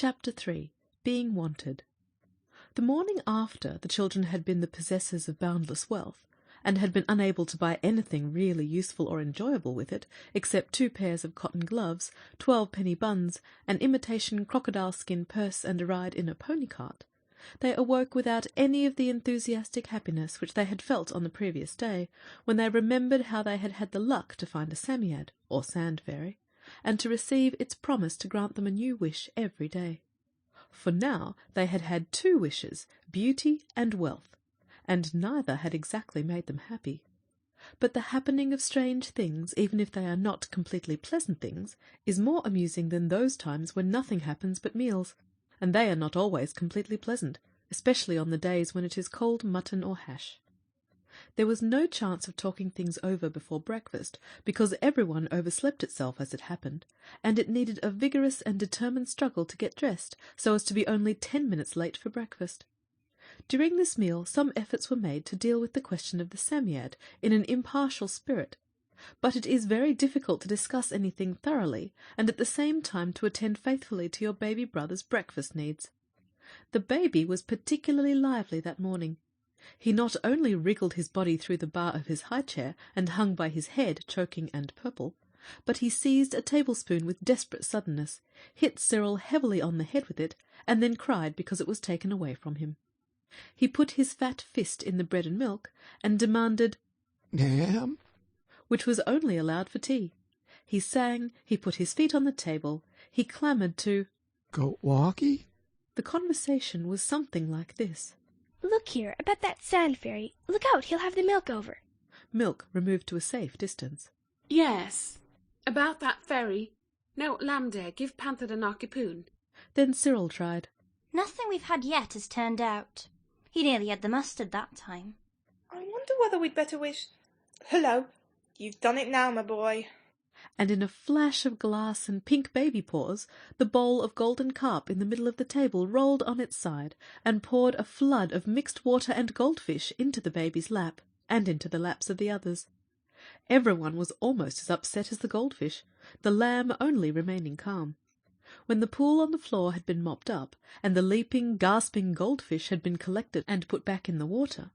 Chapter 3. Being Wanted. The morning after the children had been the possessors of boundless wealth, and had been unable to buy anything really useful or enjoyable with it, except 2 pairs of cotton gloves, 12-penny buns, an imitation crocodile-skin purse, and a ride in a pony-cart, they awoke without any of the enthusiastic happiness which they had felt on the previous day, when they remembered how they had had the luck to find a Psammead, or sand fairy, and to receive its promise to grant them a new wish every day. For now they had had 2 wishes, beauty and wealth, and neither had exactly made them happy. But the happening of strange things, even if they are not completely pleasant things, is more amusing than those times when nothing happens but meals, and they are not always completely pleasant, especially on the days when it is cold mutton or hash. There was no chance of talking things over before breakfast, because everyone overslept itself as it happened, and it needed a vigorous and determined struggle to get dressed, so as to be only 10 minutes late for breakfast. During this meal some efforts were made to deal with the question of the Psammead in an impartial spirit, but it is very difficult to discuss anything thoroughly, and at the same time to attend faithfully to your baby brother's breakfast needs. The baby was particularly lively that morning. He not only wriggled his body through the bar of his high chair and hung by his head, choking and purple, but he seized a tablespoon with desperate suddenness, hit Cyril heavily on the head with it, and then cried because it was taken away from him. He put his fat fist in the bread and milk, and demanded "Ma'am?" which was only allowed for tea. He sang, he put his feet on the table, he clamoured to "Go walkie?" The conversation was something like this. "Look here, about that sand fairy. Look out, he'll have the milk over." Milk removed to a safe distance. "Yes, about that fairy. Now, lamb dear, give Panther the narkipoon." Then Cyril tried. "Nothing we've had yet has turned out. He nearly had the mustard that time." "I wonder whether we'd better wish— Hullo, you've done it now, my boy." And in a flash of glass and pink baby paws, the bowl of golden carp in the middle of the table rolled on its side, and poured a flood of mixed water and goldfish into the baby's lap, and into the laps of the others. Everyone was almost as upset as the goldfish, the lamb only remaining calm. When the pool on the floor had been mopped up, and the leaping, gasping goldfish had been collected and put back in the water,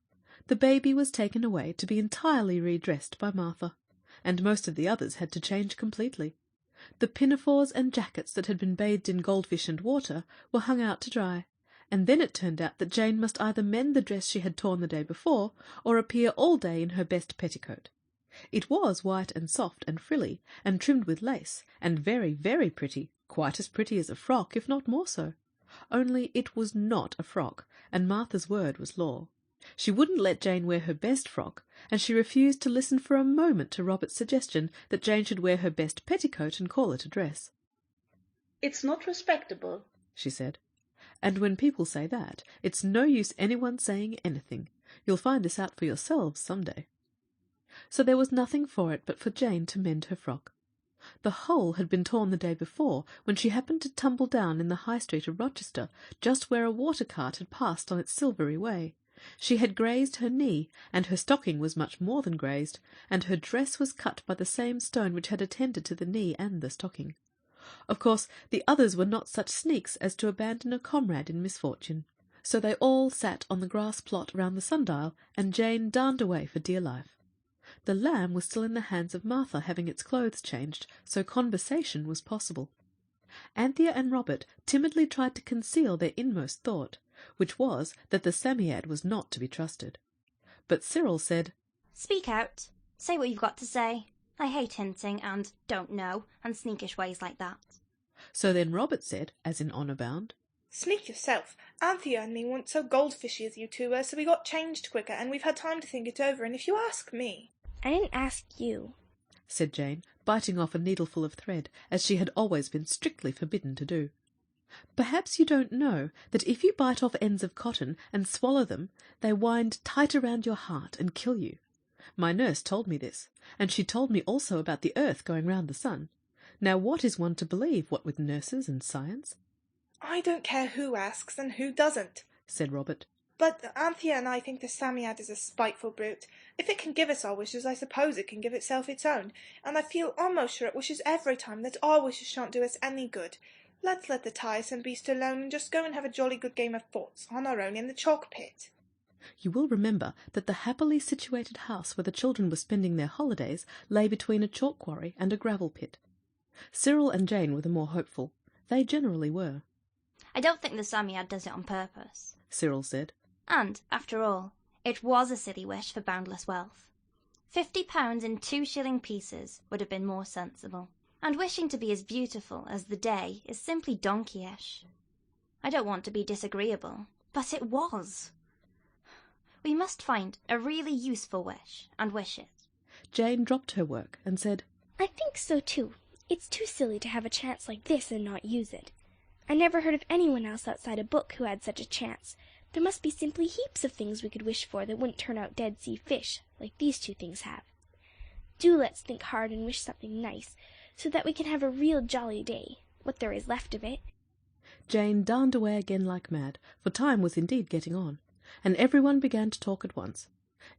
the baby was taken away to be entirely redressed by Martha, and most of the others had to change completely. The pinafores and jackets that had been bathed in goldfish and water were hung out to dry, and then it turned out that Jane must either mend the dress she had torn the day before, or appear all day in her best petticoat. It was white and soft and frilly, and trimmed with lace, and very, very pretty, quite as pretty as a frock, if not more so. Only it was not a frock, and Martha's word was law. She wouldn't let Jane wear her best frock, and she refused to listen for a moment to Robert's suggestion that Jane should wear her best petticoat and call it a dress. "It's not respectable," she said. And when people say that, it's no use anyone saying anything. You'll find this out for yourselves some day. So there was nothing for it but for Jane to mend her frock. The hole had been torn the day before, when she happened to tumble down in the High Street of Rochester, just where a water-cart had passed on its silvery way. She had grazed her knee, and her stocking was much more than grazed, and her dress was cut by the same stone which had attended to the knee and the stocking. Of course, the others were not such sneaks as to abandon a comrade in misfortune, so they all sat on the grass plot round the sundial, and Jane darned away for dear life. The lamb was still in the hands of Martha, having its clothes changed, so conversation was possible. Anthea and Robert timidly tried to conceal their inmost thought, which was that the Psammead was not to be trusted. But Cyril said, "Speak out. Say what you've got to say. I hate hinting and don't know and sneakish ways like that." So then Robert said, as in honour bound, "Sneak yourself. Anthea and me weren't so goldfishy as you two were, so we got changed quicker, and we've had time to think it over, and if you ask me—" "I didn't ask you," said Jane, biting off a needleful of thread, as she had always been strictly forbidden to do. Perhaps you don't know that if you bite off ends of cotton and swallow them, they wind tight around your heart and kill you. My nurse told me this, and she told me also about the earth going round the sun. Now what is one to believe, what with nurses and science?" "I don't care who asks and who doesn't," said Robert. "but Anthea and I think the Psammead is a spiteful brute. If it can give us our wishes, I suppose it can give itself its own, and I feel almost sure it wishes every time that our wishes shan't do us any good. Let's let the tiresome beast alone and just go and have a jolly good game of thoughts on our own in the chalk pit. You will remember that the happily situated house where the children were spending their holidays lay between a chalk quarry and a gravel pit. Cyril and Jane were the more hopeful. They generally were. I don't think the Psammead does it on purpose, Cyril said. And, after all, it was a silly wish for boundless wealth. £50 in 2-shilling pieces would have been more sensible, and wishing to be as beautiful as the day is simply donkeyish. I don't want to be disagreeable, but it was. We must find a really useful wish and wish it. Jane dropped her work and said, I think so too. It's too silly to have a chance like this and not use it. I never heard of anyone else outside a book who had such a chance. There must be simply heaps of things we could wish for that wouldn't turn out Dead Sea fish, like these two things have. Do let's think hard and wish something nice, so that we can have a real jolly day, what there is left of it. Jane darned away again like mad, for time was indeed getting on, and everyone began to talk at once.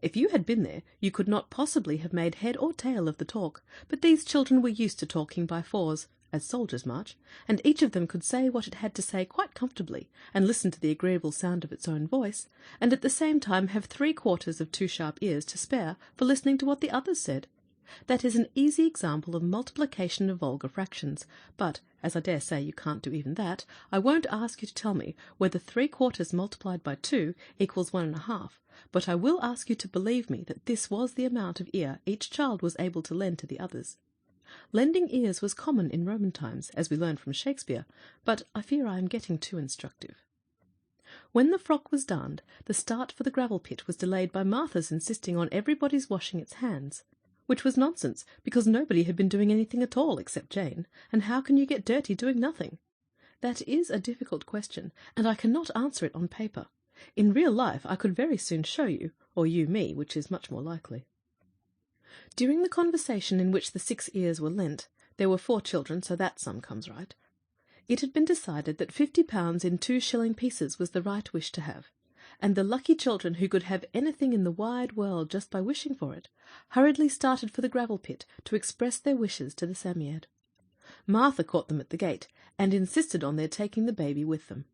If you had been there, you could not possibly have made head or tail of the talk, but these children were used to talking by fours, as soldiers march, and each of them could say what it had to say quite comfortably, and listen to the agreeable sound of its own voice, and at the same time have 3/4 of 2 sharp ears to spare for listening to what the others said. That is an easy example of multiplication of vulgar fractions, but, as I dare say you can't do even that, I won't ask you to tell me whether 3/4 multiplied by 2 equals 1½ but I will ask you to believe me that this was the amount of ear each child was able to lend to the others. Lending ears was common in Roman times, as we learn from Shakespeare, but I fear I am getting too instructive. When the frock was darned, the start for the gravel pit was delayed by Martha's insisting on everybody's washing its hands, which was nonsense, because nobody had been doing anything at all except Jane, and how can you get dirty doing nothing? That is a difficult question, and I cannot answer it on paper. In real life I could very soon show you, or you me, which is much more likely. During the conversation in which the 6 ears were lent, there were 4 children, so that sum comes right. It had been decided that £50 in 2-shilling pieces was the right wish to have, and the lucky children who could have anything in the wide world just by wishing for it, hurriedly started for the gravel pit to express their wishes to the Psammead. Martha caught them at the gate, and insisted on their taking the baby with them.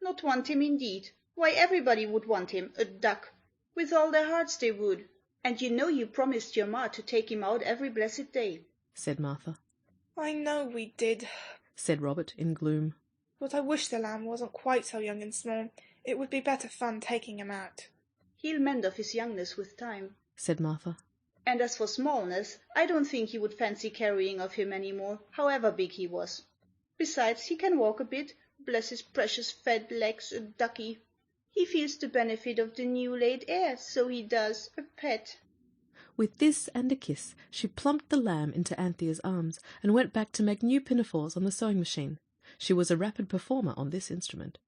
Not want him indeed. Why, everybody would want him, a duck. With all their hearts they would. And you know you promised your ma to take him out every blessed day, said Martha. I know we did, said Robert in gloom. But I wish the lamb wasn't quite so young and small. It would be better fun taking him out. He'll mend of his youngness with time, said Martha. And as for smallness, I don't think you would fancy carrying of him any more, however big he was. Besides, he can walk a bit, bless his precious fat legs, a ducky. He feels the benefit of the new-laid air, so he does, a pet. With this and a kiss, she plumped the lamb into Anthea's arms, and went back to make new pinafores on the sewing machine. She was a rapid performer on this instrument.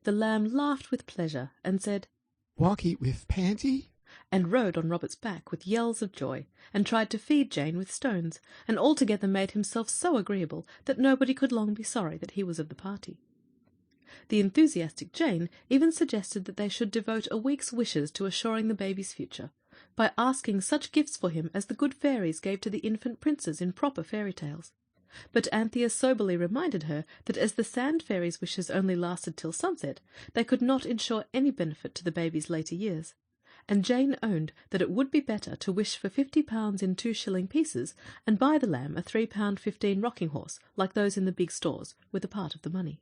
The lamb laughed with pleasure, and said, Walkie with Panty? and rode on Robert's back with yells of joy, and tried to feed Jane with stones, and altogether made himself so agreeable that nobody could long be sorry that he was of the party. The enthusiastic Jane even suggested that they should devote a week's wishes to assuring the baby's future, by asking such gifts for him as the good fairies gave to the infant princes in proper fairy tales. But Anthea soberly reminded her that as the sand fairies' wishes only lasted till sunset, they could not ensure any benefit to the baby's later years, and Jane owned that it would be better to wish for £50 in 2-shilling pieces, and buy the lamb a £3.15 rocking horse, like those in the big stores, with a part of the money.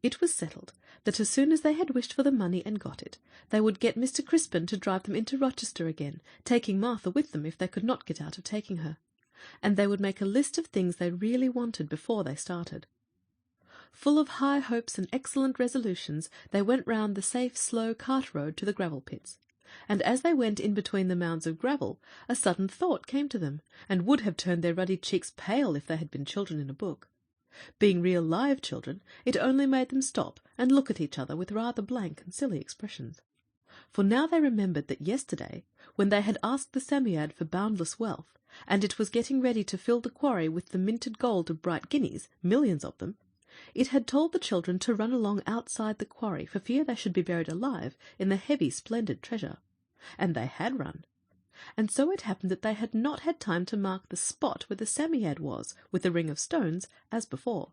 It was settled that as soon as they had wished for the money and got it, they would get Mr. Crispin to drive them into Rochester again, taking Martha with them if they could not get out of taking her, and they would make a list of things they really wanted before they started. Full of high hopes and excellent resolutions, they went round the safe, slow cart road to the gravel pits, and as they went in between the mounds of gravel, a sudden thought came to them, and would have turned their ruddy cheeks pale if they had been children in a book. Being real live children, it only made them stop and look at each other with rather blank and silly expressions. For now they remembered that yesterday, when they had asked the Psammead for boundless wealth, and it was getting ready to fill the quarry with the minted gold of bright guineas, millions of them, it had told the children to run along outside the quarry for fear they should be buried alive in the heavy splendid treasure. And they had run. And so it happened that they had not had time to mark the spot where the Psammead was with the ring of stones, as before.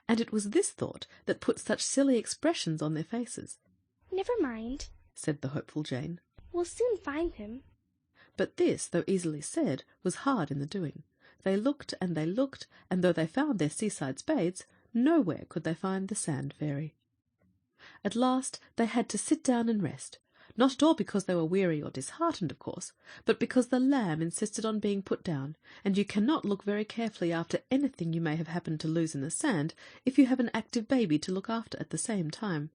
And it was this thought that put such silly expressions on their faces. "Never mind," said the hopeful Jane. "we'll soon find him." But this, though easily said, was hard in the doing. They looked, and though they found their seaside spades, nowhere could they find the sand fairy. At last they had to sit down and rest, not at all because they were weary or disheartened, of course, but because the lamb insisted on being put down, and you cannot look very carefully after anything you may have happened to lose in the sand if you have an active baby to look after at the same time.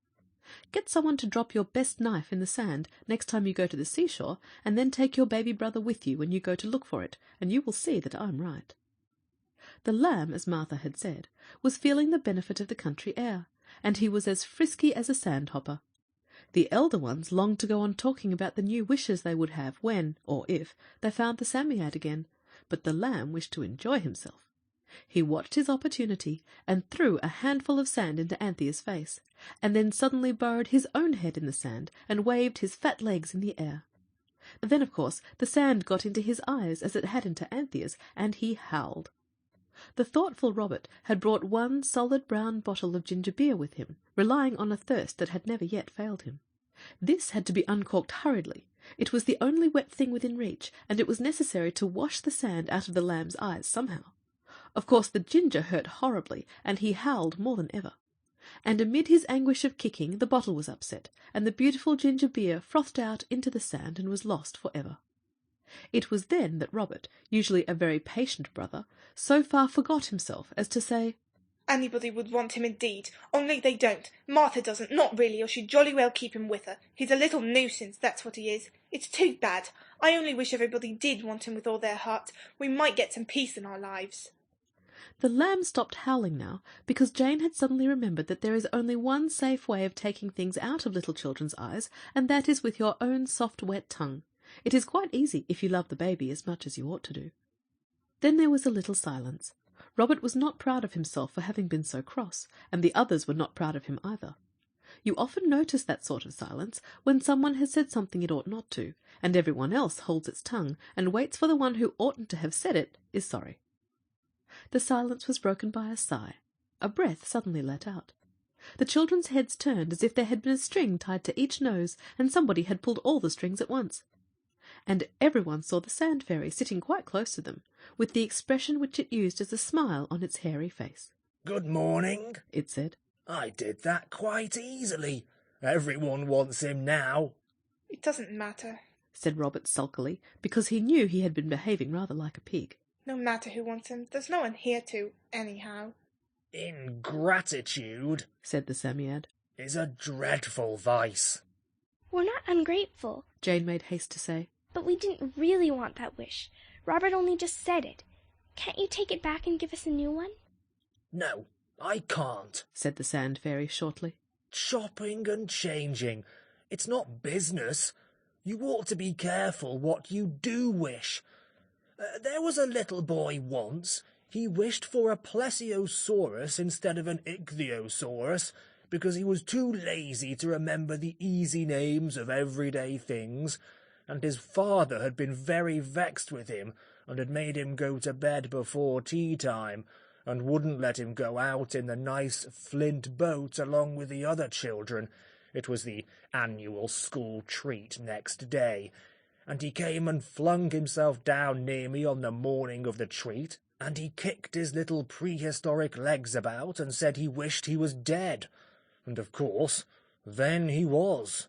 Get someone to drop your best knife in the sand next time you go to the seashore, and then take your baby brother with you when you go to look for it, and you will see that I'm right. The lamb, as Martha had said, was feeling the benefit of the country air, and he was as frisky as a sandhopper. The elder ones longed to go on talking about the new wishes they would have when, or if, they found the Psammead again, but the lamb wished to enjoy himself. He watched his opportunity and threw a handful of sand into Anthea's face, and then suddenly burrowed his own head in the sand and waved his fat legs in the air. Then, of course, the sand got into his eyes as it had into Anthea's, and he howled. The thoughtful Robert had brought one solid brown bottle of ginger beer with him, relying on a thirst that had never yet failed him. This had to be uncorked hurriedly. It was the only wet thing within reach, and it was necessary to wash the sand out of the lamb's eyes somehow. Of course the ginger hurt horribly, and he howled more than ever. And amid his anguish of kicking, the bottle was upset, and the beautiful ginger beer frothed out into the sand and was lost for ever. It was then that Robert, usually a very patient brother, so far forgot himself as to say, "Anybody would want him indeed, only they don't. Martha doesn't, not really, or she'd jolly well keep him with her. He's a little nuisance, that's what he is. It's too bad. I only wish everybody did want him with all their heart. We might get some peace in our lives." The lamb stopped howling now, because Jane had suddenly remembered that there is only one safe way of taking things out of little children's eyes, and that is with your own soft wet tongue. It is quite easy if you love the baby as much as you ought to do. Then there was a little silence. Robert was not proud of himself for having been so cross, and the others were not proud of him either. You often notice that sort of silence when someone has said something it ought not to, and everyone else holds its tongue and waits for the one who oughtn't to have said it is sorry. The silence was broken by a sigh. A breath suddenly let out. The children's heads turned as if there had been a string tied to each nose, and somebody had pulled all the strings at once. And everyone saw the sand fairy sitting quite close to them, with the expression which it used as a smile on its hairy face. "Good morning," it said. "I did that quite easily. Everyone wants him now." "It doesn't matter," said Robert sulkily, because he knew he had been behaving rather like a pig. "No matter who wants him. There's no one here to, anyhow." "Ingratitude," said the Psammead, "is a dreadful vice." "We're not ungrateful," Jane made haste to say. "but we didn't really want that wish. Robert only just said it. Can't you take it back and give us a new one?" "No, I can't," said the sand fairy shortly. "Chopping and changing. It's not business. You ought to be careful what you do wish. There was a little boy once. He wished for a plesiosaurus instead of an ichthyosaurus, because he was too lazy to remember the easy names of everyday things, and his father had been very vexed with him, and had made him go to bed before tea-time, and wouldn't let him go out in the nice flint boat along with the other children. It was the annual school treat next day, and he came and flung himself down near me on the morning of the treat, and he kicked his little prehistoric legs about and said he wished he was dead. And of course, then he was."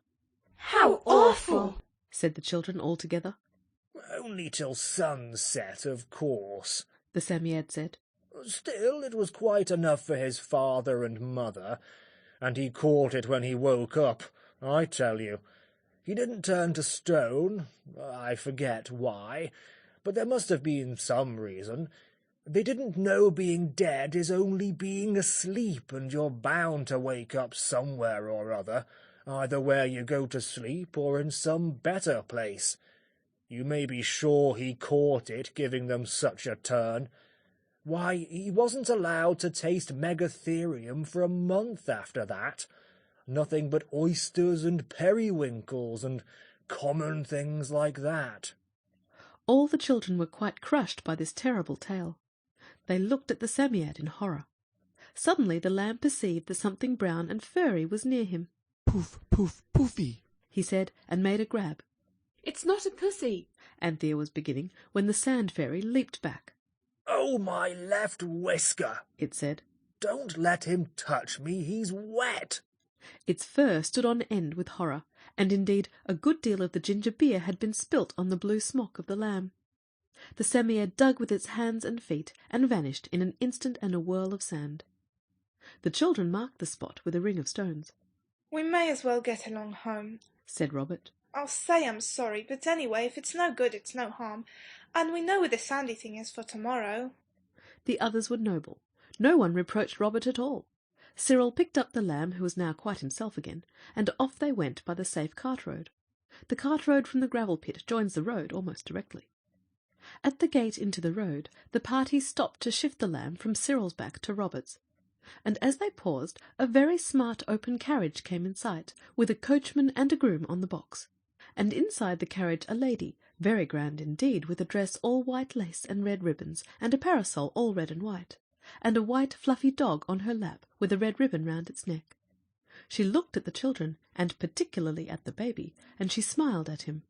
"How awful!" said the children all together. "Only till sunset, of course," the Psammead said. "Still, it was quite enough for his father and mother, and he caught it when he woke up, I tell you. He didn't turn to stone. I forget why, but there must have been some reason. They didn't know being dead is only being asleep, and you're bound to wake up somewhere or other, either where you go to sleep or in some better place. You may be sure he caught it, giving them such a turn. Why, he wasn't allowed to taste megatherium for a month after that. Nothing but oysters and periwinkles and common things like that." All the children were quite crushed by this terrible tale. They looked at the Psammead in horror. Suddenly the lamb perceived that something brown and furry was near him. Poof, poof, poofy, he said, and made a grab. It's not a pussy, Anthea was beginning, when the sand fairy leaped back. Oh, my left whisker, it said. Don't let him touch me, he's wet. Its fur stood on end with horror, and indeed a good deal of the ginger beer had been spilt on the blue smock of the lamb. The Semir dug with its hands and feet, and vanished in an instant and a whirl of sand. The children marked the spot with a ring of stones. We may as well get along home, said Robert. I'll say I'm sorry, but anyway, if it's no good, it's no harm, and we know where the sandy thing is for tomorrow. The others were noble. No one reproached Robert at all. Cyril picked up the lamb, who was now quite himself again, and off they went by the safe cart road. The cart road from the gravel pit joins the road almost directly. At the gate into the road, the party stopped to shift the lamb from Cyril's back to Robert's. And as they paused, a very smart open carriage came in sight, with a coachman and a groom on the box. And inside the carriage a lady, very grand indeed, with a dress all white lace and red ribbons, and a parasol all red and white, and a white fluffy dog on her lap with a red ribbon round its neck. She looked at the children, and particularly at the baby, and she smiled at him.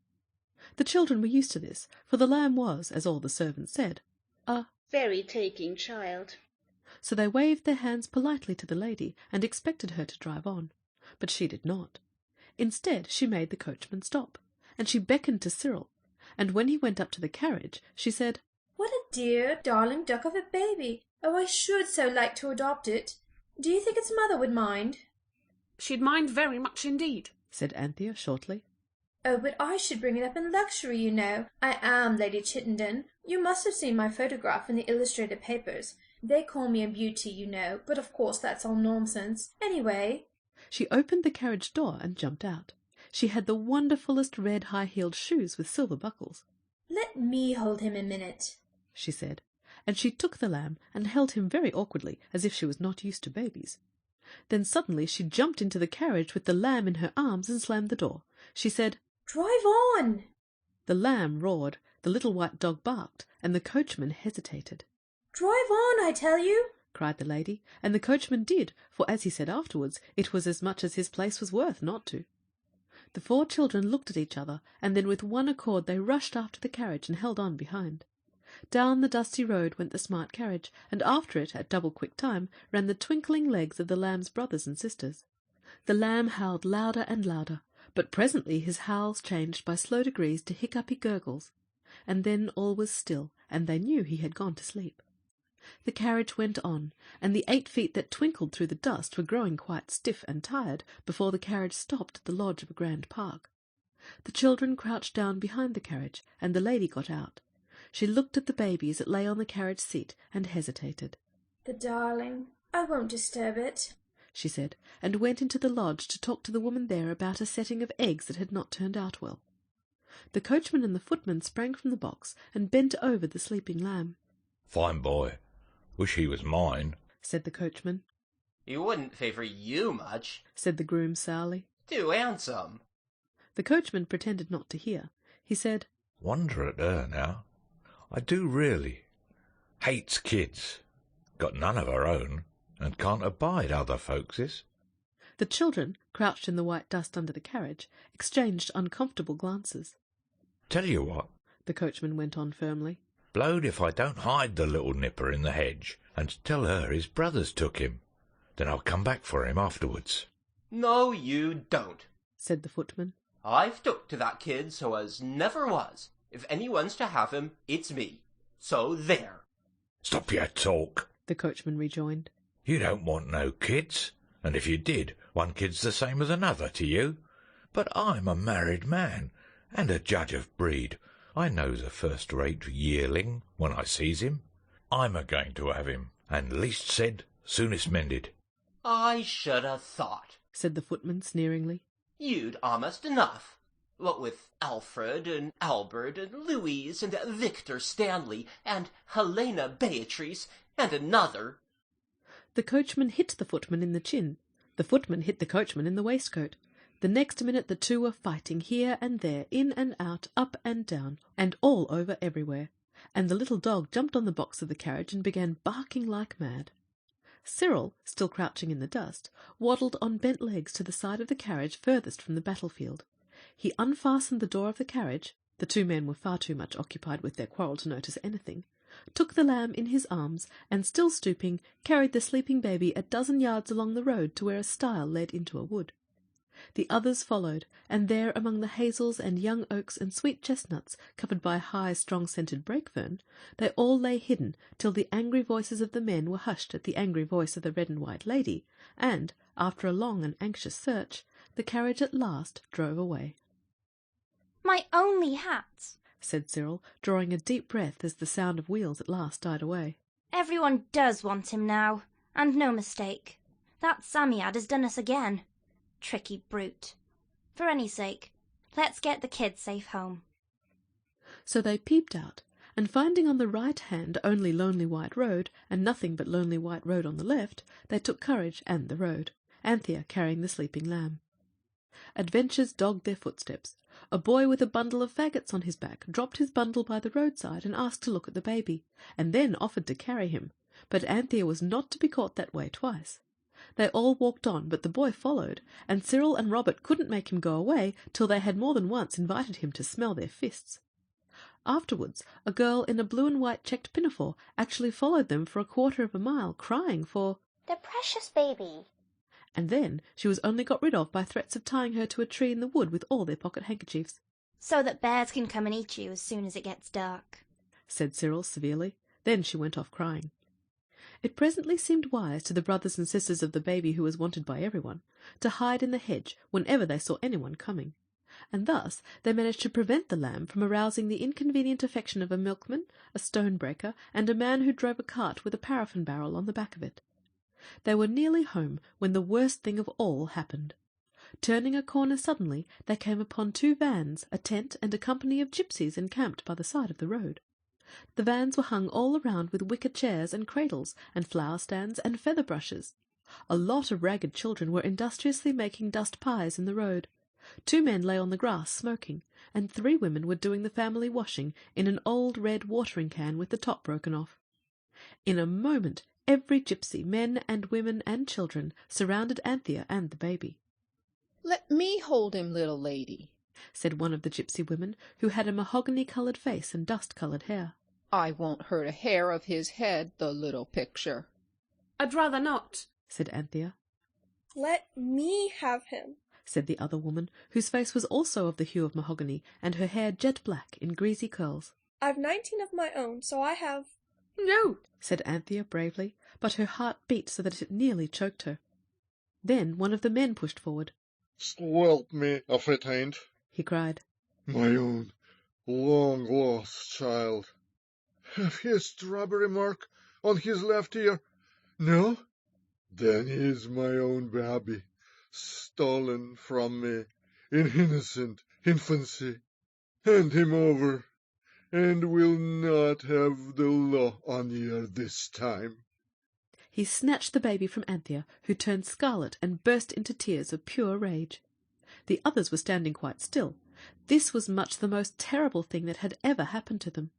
The children were used to this, for the lamb was, as all the servants said, a very taking child. So they waved their hands politely to the lady, and expected her to drive on. But she did not. Instead, she made the coachman stop, and she beckoned to Cyril, and when he went up to the carriage, she said, "What a dear, darling duck of a baby! Oh, I should so like to adopt it. Do you think its mother would mind?" She'd mind very much indeed, said Anthea shortly. "Oh, but I should bring it up in luxury, you know. I am Lady Chittenden. You must have seen my photograph in the illustrated papers. They call me a beauty, you know, but of course that's all nonsense. Anyway—" She opened the carriage door and jumped out. She had the wonderfulest red high-heeled shoes with silver buckles. "Let me hold him a minute," she said, and she took the lamb and held him very awkwardly, as if she was not used to babies. Then suddenly she jumped into the carriage with the lamb in her arms and slammed the door. She said, "Drive on!" The lamb roared, the little white dog barked, and the coachman hesitated. "Drive on, I tell you!" cried the lady, and the coachman did, for as he said afterwards, it was as much as his place was worth not to. The 4 children looked at each other, and then with one accord they rushed after the carriage and held on behind. Down the dusty road went the smart carriage, and after it, at double-quick time, ran the twinkling legs of the lamb's brothers and sisters. The lamb howled louder and louder, but presently his howls changed by slow degrees to hiccupy gurgles, and then all was still, and they knew he had gone to sleep. The carriage went on, and the 8 feet that twinkled through the dust were growing quite stiff and tired before the carriage stopped at the lodge of a grand park. The children crouched down behind the carriage, and the lady got out. She looked at the baby as it lay on the carriage seat, and hesitated. "The darling, I won't disturb it," she said, and went into the lodge to talk to the woman there about a setting of eggs that had not turned out well. The coachman and the footman sprang from the box and bent over the sleeping lamb. "Fine boy. Wish he was mine," said the coachman. "He wouldn't favour you much," said the groom sourly. "Too handsome." The coachman pretended not to hear. He said, "Wonder at her now. I do really. Hates kids. Got none of her own, and can't abide other folks's." The children, crouched in the white dust under the carriage, exchanged uncomfortable glances. "Tell you what," the coachman went on firmly. "Blowed if I don't hide the little nipper in the hedge, and tell her his brothers took him. Then I'll come back for him afterwards." "No, you don't," said the footman. "I've took to that kid so as never was. If anyone's to have him, it's me. So there." "Stop your talk," the coachman rejoined. "You don't want no kids, and if you did, one kid's the same as another to you. But I'm a married man, and a judge of breed. I knows a first-rate yearling when I sees him. I'm a-going to have him, and least said, soonest mended." "I should ha' thought," said the footman sneeringly, "you'd a'most enough. What with Alfred and Albert and Louise and Victor Stanley and Helena Beatrice and another." The coachman hit the footman in the chin. The footman hit the coachman in the waistcoat. The next minute the two were fighting here and there, in and out, up and down, and all over everywhere, and the little dog jumped on the box of the carriage and began barking like mad. Cyril, still crouching in the dust, waddled on bent legs to the side of the carriage furthest from the battlefield. He unfastened the door of the carriage — the two men were far too much occupied with their quarrel to notice anything — took the lamb in his arms, and, still stooping, carried the sleeping baby a dozen yards along the road to where a stile led into a wood. The others followed, and there among the hazels and young oaks and sweet chestnuts, covered by high, strong-scented brake-fern, they all lay hidden till the angry voices of the men were hushed at the angry voice of the red and white lady, and, after a long and anxious search, the carriage at last drove away. "My only hat!" said Cyril, drawing a deep breath as the sound of wheels at last died away. "Everyone does want him now, and no mistake. That Sammy-ad has done us again. Tricky brute. For any sake, let's get the kids safe home." So they peeped out, and finding on the right hand only Lonely White Road, and nothing but Lonely White Road on the left, they took courage and the road, Anthea carrying the sleeping lamb. Adventures dogged their footsteps. A boy with a bundle of faggots on his back dropped his bundle by the roadside and asked to look at the baby, and then offered to carry him, but Anthea was not to be caught that way twice. They all walked on, but the boy followed, and Cyril and Robert couldn't make him go away till they had more than once invited him to smell their fists. Afterwards, a girl in a blue and white checked pinafore actually followed them for a quarter of a mile, crying for "The precious baby." And then she was only got rid of by threats of tying her to a tree in the wood with all their pocket handkerchiefs. "So that bears can come and eat you as soon as it gets dark," said Cyril severely. Then she went off crying. It presently seemed wise to the brothers and sisters of the baby who was wanted by everyone to hide in the hedge whenever they saw anyone coming, and thus they managed to prevent the lamb from arousing the inconvenient affection of a milkman, a stone-breaker, and a man who drove a cart with a paraffin barrel on the back of it. They were nearly home when the worst thing of all happened. Turning a corner suddenly, they came upon two vans, a tent, and a company of gypsies encamped by the side of the road. The vans were hung all around with wicker chairs and cradles, and flower-stands and feather-brushes. A lot of ragged children were industriously making dust pies in the road. 2 men lay on the grass smoking, and 3 women were doing the family washing in an old red watering-can with the top broken off. In a moment every gypsy, men and women and children, surrounded Anthea and the baby. "Let me hold him, little lady," said one of the gypsy women, who had a mahogany-coloured face and dust-coloured hair. "I won't hurt a hair of his head, the little picture." "I'd rather not," said Anthea. "Let me have him," said the other woman, whose face was also of the hue of mahogany, and her hair jet-black in greasy curls. "I've 19 of my own, so I have—" "No," said Anthea bravely, but her heart beat so that it nearly choked her. Then one of the men pushed forward. "Swelp me if it ain't," he cried. "My own long-lost child. Have he a strawberry mark on his left ear? No? Then he's my own baby, stolen from me in innocent infancy. Hand him over, and we'll not have the law on you this time." He snatched the baby from Anthea, who turned scarlet and burst into tears of pure rage. The others were standing quite still. This was much the most terrible thing that had ever happened to them.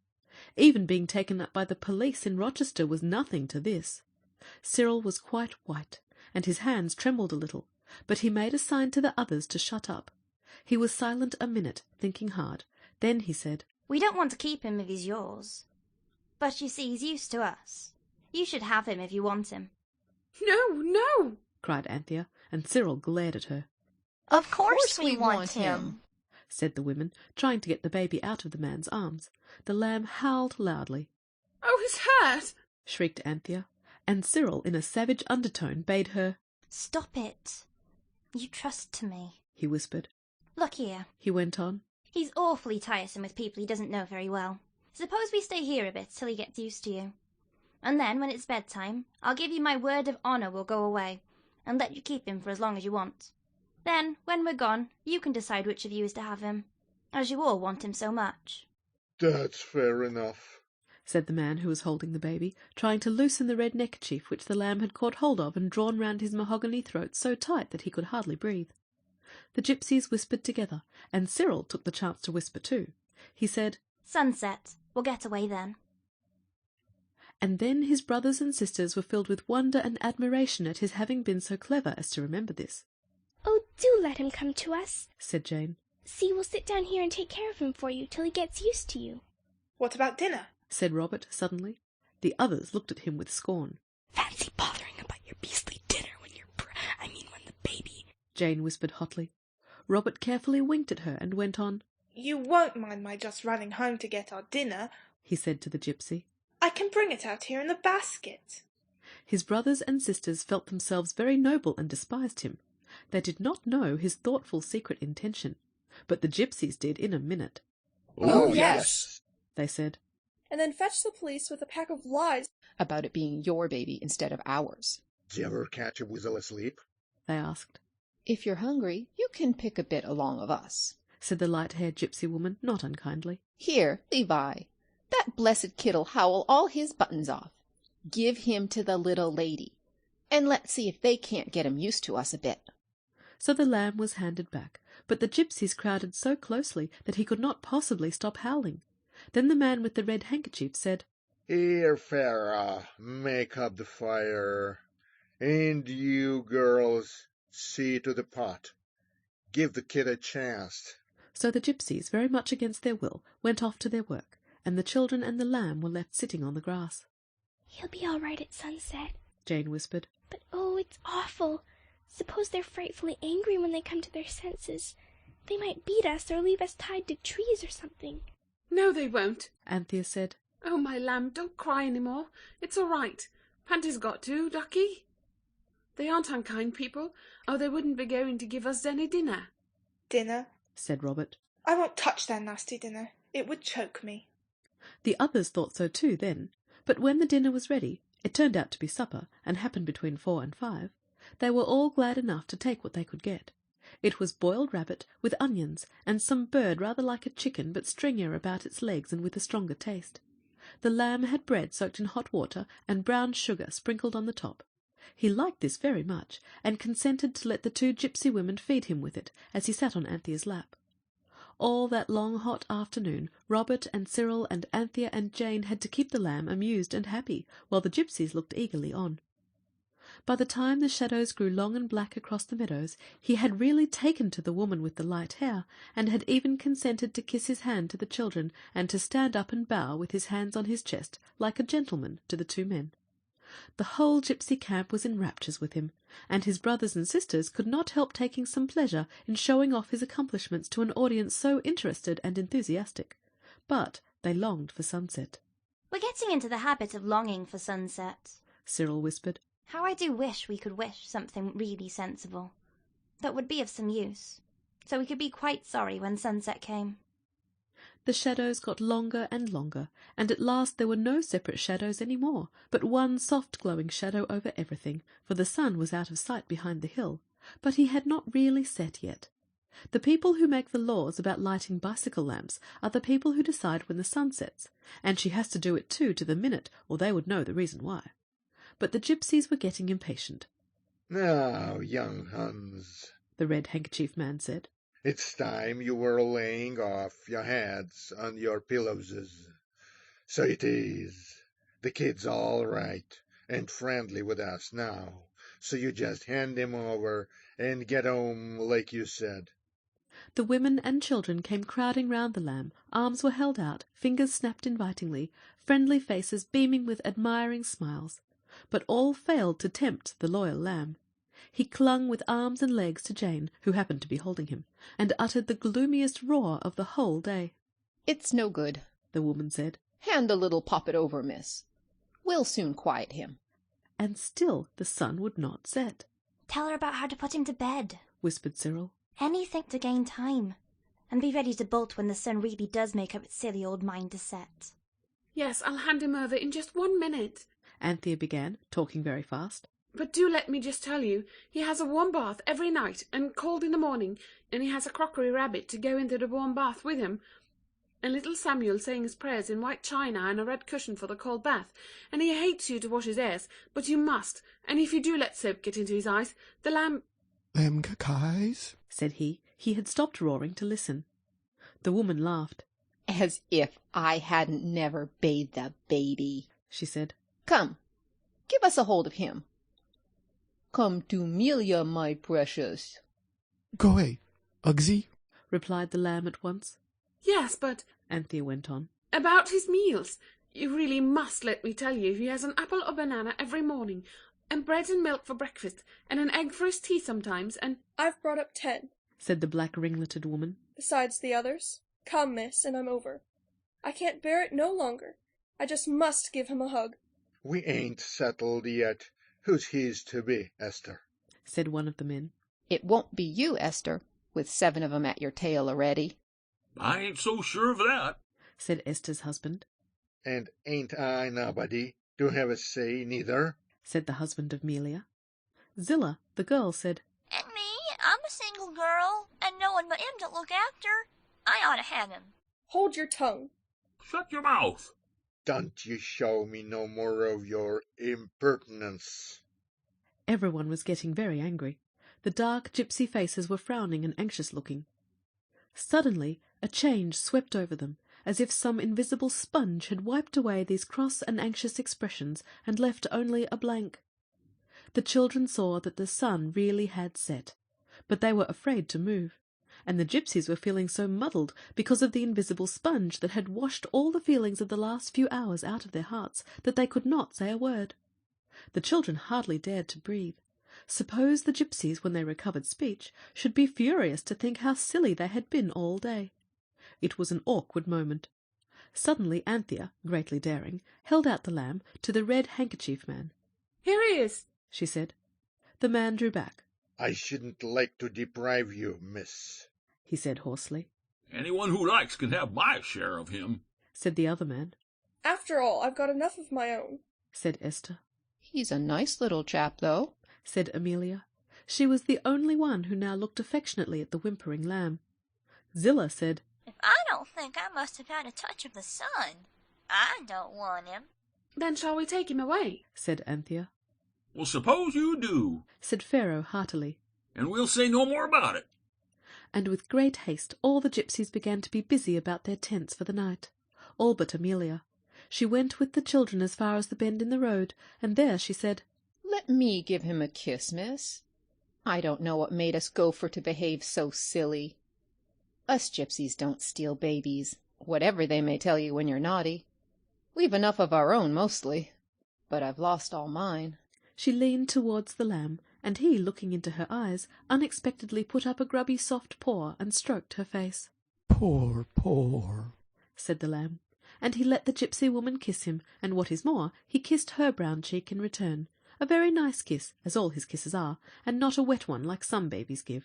Even being taken up by the police in Rochester was nothing to this. Cyril was quite white, and his hands trembled a little, but he made a sign to the others to shut up. He was silent a minute, thinking hard. Then he said, "We don't want to keep him if he's yours. But you see, he's used to us. You should have him if you want him." "No, no!" cried Anthea, and Cyril glared at her. Of course we want him," said the women, trying to get the baby out of the man's arms. The lamb howled loudly. "Oh, he's hurt!" shrieked Anthea, and Cyril, in a savage undertone, bade her "Stop it. You trust to me," he whispered. "Look here," he went on. "He's awfully tiresome with people he doesn't know very well. Suppose we stay here a bit till he gets used to you. And then, when it's bedtime, I'll give you my word of honour we'll go away, and let you keep him for as long as you want. Then, when we're gone, you can decide which of you is to have him, as you all want him so much." "That's fair enough," said the man who was holding the baby, trying to loosen the red neckerchief which the lamb had caught hold of and drawn round his mahogany throat so tight that he could hardly breathe. The gypsies whispered together, and Cyril took the chance to whisper too. He said, "Sunset. We'll get away then." And then his brothers and sisters were filled with wonder and admiration at his having been so clever as to remember this. "Oh, do let him come to us," said Jane. "See, we'll sit down here and take care of him for you till he gets used to you." "What about dinner?" said Robert suddenly. The others looked at him with scorn. "Fancy bothering about your beastly dinner when when the baby—" Jane whispered hotly. Robert carefully winked at her and went on. "You won't mind my just running home to get our dinner," he said to the gypsy. "I can bring it out here in the basket." His brothers and sisters felt themselves very noble and despised him. They did not know his thoughtful secret intention, but the gypsies did in a minute. "Oh, yes," they said. "And then fetch the police with a pack of lies about it being your baby instead of ours." "Did you ever catch a weasel asleep?" they asked. "If you're hungry, you can pick a bit along of us," said the light-haired gypsy woman, not unkindly. "Here, Levi, that blessed kid'll howl all his buttons off. Give him to the little lady, and let's see if they can't get him used to us a bit." So the lamb was handed back, but the gypsies crowded so closely that he could not possibly stop howling. Then the man with the red handkerchief said, "Here, Farah, make up the fire. And you girls, see to the pot. Give the kid a chance." So the gypsies, very much against their will, went off to their work, and the children and the lamb were left sitting on the grass. "He'll be all right at sunset," Jane whispered. "But oh, it's awful. Suppose they're frightfully angry when they come to their senses. They might beat us or leave us tied to trees or something." "No, they won't," Anthea said. "Oh, my lamb, don't cry any more. It's all right. Panty's got to, ducky. They aren't unkind people, or they wouldn't be going to give us any dinner." "Dinner?" said Robert. "I won't touch their nasty dinner. It would choke me." The others thought so too then, but when the dinner was ready, it turned out to be supper, and happened between 4 and 5, they were all glad enough to take what they could get. It was boiled rabbit with onions, and some bird rather like a chicken but stringier about its legs and with a stronger taste. The lamb had bread soaked in hot water and brown sugar sprinkled on the top. He liked this very much, and consented to let the 2 gypsy women feed him with it as he sat on Anthea's lap. All that long hot afternoon Robert and Cyril and Anthea and Jane had to keep the lamb amused and happy, while the gypsies looked eagerly on. By the time the shadows grew long and black across the meadows, he had really taken to the woman with the light hair, and had even consented to kiss his hand to the children, and to stand up and bow with his hands on his chest, like a gentleman, to the 2 men. The whole gypsy camp was in raptures with him, and his brothers and sisters could not help taking some pleasure in showing off his accomplishments to an audience so interested and enthusiastic. But they longed for sunset. "We're getting into the habit of longing for sunset," Cyril whispered. "How I do wish we could wish something really sensible, that would be of some use, so we could be quite sorry when sunset came." The shadows got longer and longer, and at last there were no separate shadows any more, but one soft glowing shadow over everything, for the sun was out of sight behind the hill, but he had not really set yet. The people who make the laws about lighting bicycle lamps are the people who decide when the sun sets, and she has to do it too to the minute, or they would know the reason why. But the gypsies were getting impatient. "Now, young Huns," the red handkerchief man said, "it's time you were laying off your heads on your pillows. So it is. The kid's all right and friendly with us now, so you just hand him over and get home like you said." The women and children came crowding round the lamb, arms were held out, fingers snapped invitingly, friendly faces beaming with admiring smiles. But all failed to tempt the loyal lamb. He clung with arms and legs to Jane, who happened to be holding him, and uttered the gloomiest roar of the whole day. "It's no good," the woman said. "Hand the little poppet over, miss. We'll soon quiet him." And still the sun would not set. "Tell her about how to put him to bed," whispered Cyril. "Anything to gain time, and be ready to bolt when the sun really does make up its silly old mind to set." "Yes, I'll hand him over in just 1 minute," Anthea began, talking very fast. "But do let me just tell you, he has a warm bath every night, and cold in the morning, and he has a crockery rabbit to go into the warm bath with him, and little Samuel saying his prayers in white china and a red cushion for the cold bath, and he hates you to wash his ears, but you must, and if you do let soap get into his eyes, the lamb—" "Them cacais?" said he. He had stopped roaring to listen. The woman laughed. "As if I hadn't never bathed the baby," she said. Come, give us a hold of him. Come to Melia, my precious. Go away, Ugsy, replied the lamb at once. Yes, but Anthea went on. About his meals. You really must let me tell you he has an apple or banana every morning, and bread and milk for breakfast, and an egg for his tea sometimes, and— I've brought up 10, said the black ringleted woman. besides the others. Come, miss, and I'm over. I can't bear it no longer. I just must give him a hug. We ain't settled yet who's his to be, Esther, said one of the men. It won't be you, Esther, with 7 of 'em at your tail already. I ain't so sure of that, said Esther's husband. And ain't I nobody to have a say neither, said the husband of Melia. Zillah, the girl, said, And me, I'm a single girl, and no one but him to look after. I ought to have him. Hold your tongue. Shut your mouth. Don't you show me no more of your impertinence. Everyone was getting very angry. The dark gypsy faces were frowning and anxious-looking. Suddenly a change swept over them, as if some invisible sponge had wiped away these cross and anxious expressions and left only a blank. The children saw that the sun really had set, but they were afraid to move, and the gypsies were feeling so muddled because of the invisible sponge that had washed all the feelings of the last few hours out of their hearts that they could not say a word. The children hardly dared to breathe. Suppose the gypsies, when they recovered speech, should be furious to think how silly they had been all day. It was an awkward moment. Suddenly Anthea, greatly daring, held out the lamb to the red handkerchief man. Here he is, she said. The man drew back. I shouldn't like to deprive you, miss, he said hoarsely. Anyone who likes can have my share of him, said the other man. After all, I've got enough of my own, said Esther. He's a nice little chap, though, said Amelia. She was the only one who now looked affectionately at the whimpering lamb. Zillah said, If I don't think I must have had a touch of the sun, I don't want him. Then shall we take him away? said Anthea. Well, suppose you do, said Pharaoh heartily. And we'll say no more about it. And with great haste all the gypsies began to be busy about their tents for the night, all but Amelia. She went with the children as far as the bend in the road, and there she said, Let me give him a kiss, miss. I don't know what made us go for to behave so silly. Us gypsies don't steal babies, whatever they may tell you when you're naughty. We've enough of our own, mostly, but I've lost all mine. She leaned towards the lamb, and he, looking into her eyes, unexpectedly put up a grubby soft paw and stroked her face. Poor, poor, said the lamb, and he let the gypsy woman kiss him, and what is more, he kissed her brown cheek in return, a very nice kiss, as all his kisses are, and not a wet one like some babies give.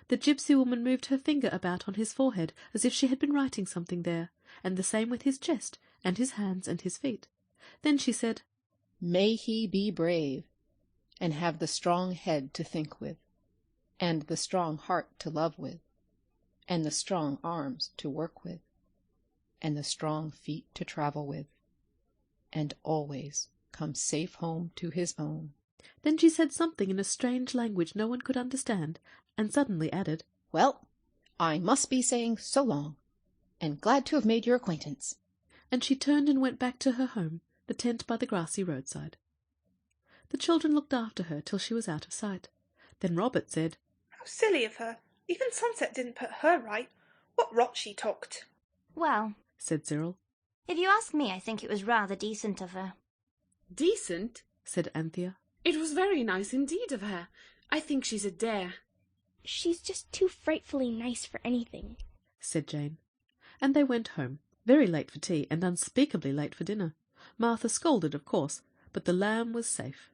The gypsy woman moved her finger about on his forehead as if she had been writing something there, and the same with his chest, and his hands and his feet. Then she said, May he be brave, and have the strong head to think with, and the strong heart to love with, and the strong arms to work with, and the strong feet to travel with, and always come safe home to his own. Then she said something in a strange language no one could understand, and suddenly added, Well, I must be saying so long, and glad to have made your acquaintance. And she turned and went back to her home, the tent by the grassy roadside. The children looked after her till she was out of sight. Then Robert said, How silly of her. Even Sunset didn't put her right. What rot she talked. Well, said Cyril. If you ask me, I think it was rather decent of her. Decent? said Anthea. It was very nice indeed of her. I think she's a dare. She's just too frightfully nice for anything, said Jane. And they went home, very late for tea and unspeakably late for dinner. Martha scolded, of course, but the lamb was safe.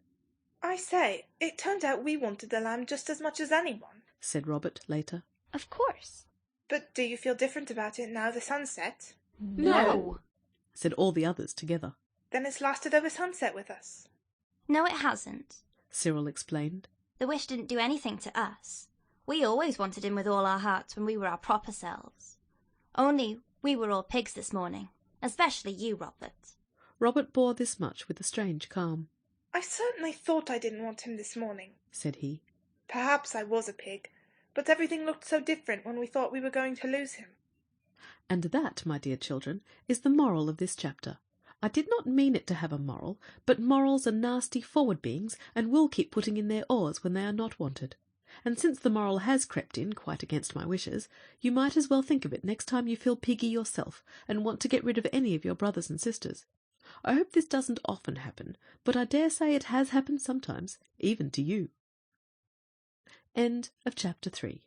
I say, it turned out we wanted the lamb just as much as anyone, said Robert later. Of course. But do you feel different about it now the sun's set? No, said all the others together. Then it's lasted over sunset with us. No, it hasn't, Cyril explained. The wish didn't do anything to us. We always wanted him with all our hearts when we were our proper selves. Only we were all pigs this morning, especially you, Robert. Robert bore this much with a strange calm. I certainly thought I didn't want him this morning, said he. Perhaps I was a pig, but everything looked so different when we thought we were going to lose him. And that, my dear children, is the moral of this chapter. I did not mean it to have a moral, but morals are nasty forward beings and will keep putting in their oars when they are not wanted. And since the moral has crept in, quite against my wishes, you might as well think of it next time you feel piggy yourself and want to get rid of any of your brothers and sisters. I hope this doesn't often happen, but I dare say it has happened sometimes, even to you. End of chapter 3.